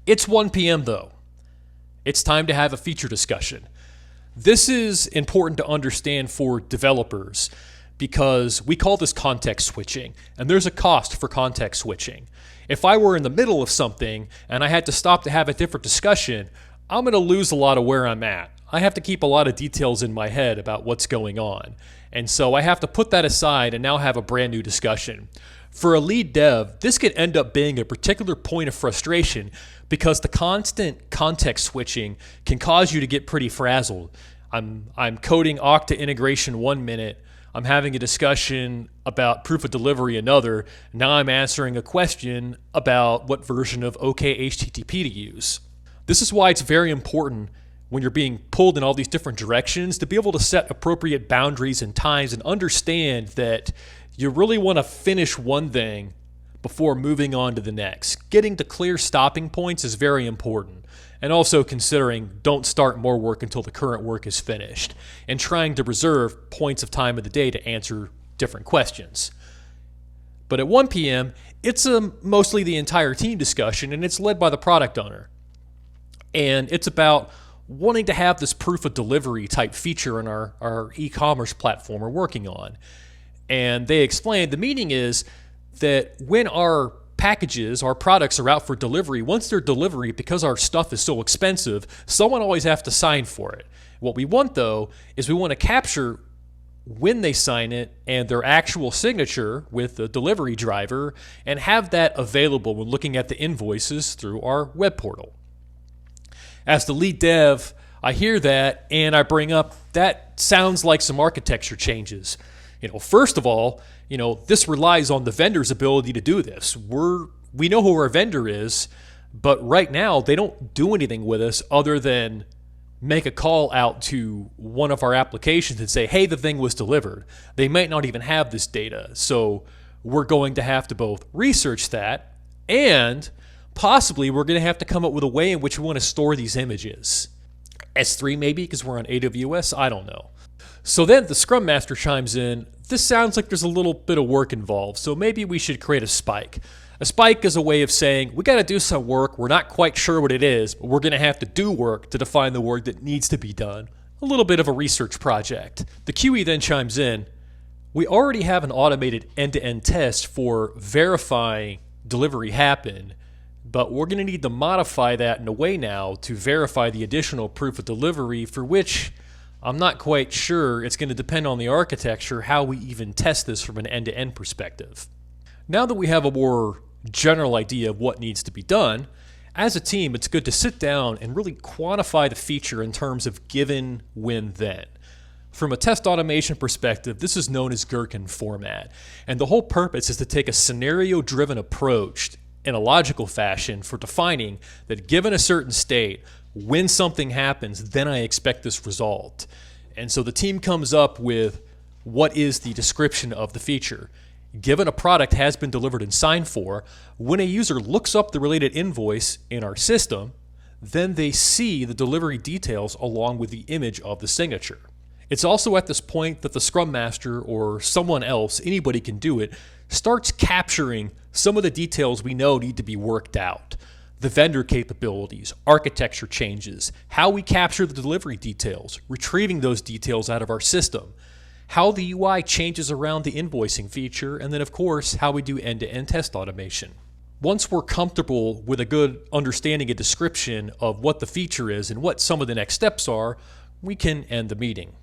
It's 1 p.m. though. It's time to have a feature discussion. This is important to understand for developers because we call this context switching, and there's a cost for context switching. If I were in the middle of something and I had to stop to have a different discussion, I'm going to lose a lot of where I'm at. I have to keep a lot of details in my head about what's going on. And so I have to put that aside and now have a brand new discussion. For a lead dev, this could end up being a particular point of frustration because the constant context switching can cause you to get pretty frazzled. I'm coding Okta integration 1 minute, I'm having a discussion about proof of delivery another, now I'm answering a question about what version of OK HTTP to use. This is why it's very important when you're being pulled in all these different directions to be able to set appropriate boundaries and times and understand that you really want to finish one thing before moving on to the next. Getting to clear stopping points is very important. And also considering don't start more work until the current work is finished. And trying to reserve points of time of the day to answer different questions. But at 1 p.m., it's mostly the entire team discussion and it's led by the product owner. And it's about wanting to have this proof of delivery type feature in our e-commerce platform we're working on. And they explained the meaning is that when our packages, our products are out for delivery, once they're delivery, because our stuff is so expensive, someone always has to sign for it. What we want though is we want to capture when they sign it and their actual signature with the delivery driver and have that available when looking at the invoices through our web portal. As the lead dev, I hear that and I bring up, that sounds like some architecture changes. First of all, this relies on the vendor's ability to do this. We know who our vendor is, but right now they don't do anything with us other than make a call out to one of our applications and say, hey, the thing was delivered. They might not even have this data. So we're going to have to both research that and possibly we're going to have to come up with a way in which we want to store these images. S3 maybe because we're on AWS, I don't know. So then the Scrum Master chimes in, this sounds like there's a little bit of work involved, so maybe we should create a spike. A spike is a way of saying, we got to do some work, we're not quite sure what it is, but we're going to have to do work to define the work that needs to be done. A little bit of a research project. The QE then chimes in, we already have an automated end-to-end test for verifying delivery happened, but we're going to need to modify that in a way now to verify the additional proof of delivery for which I'm not quite sure. It's going to depend on the architecture how we even test this from an end-to-end perspective. Now that we have a more general idea of what needs to be done, as a team it's good to sit down and really quantify the feature in terms of given, when, then. From a test automation perspective, this is known as Gherkin format, and the whole purpose is to take a scenario-driven approach in a logical fashion for defining that given a certain state, when something happens, then I expect this result. And so the team comes up with what is the description of the feature. Given a product has been delivered and signed for, when a user looks up the related invoice in our system, then they see the delivery details along with the image of the signature. It's also at this point that the Scrum Master or someone else, anybody can do it, starts capturing some of the details we know need to be worked out. The vendor capabilities, architecture changes, how we capture the delivery details, retrieving those details out of our system, how the UI changes around the invoicing feature, and then of course how we do end-to-end test automation. Once we're comfortable with a good understanding and description of what the feature is and what some of the next steps are, we can end the meeting.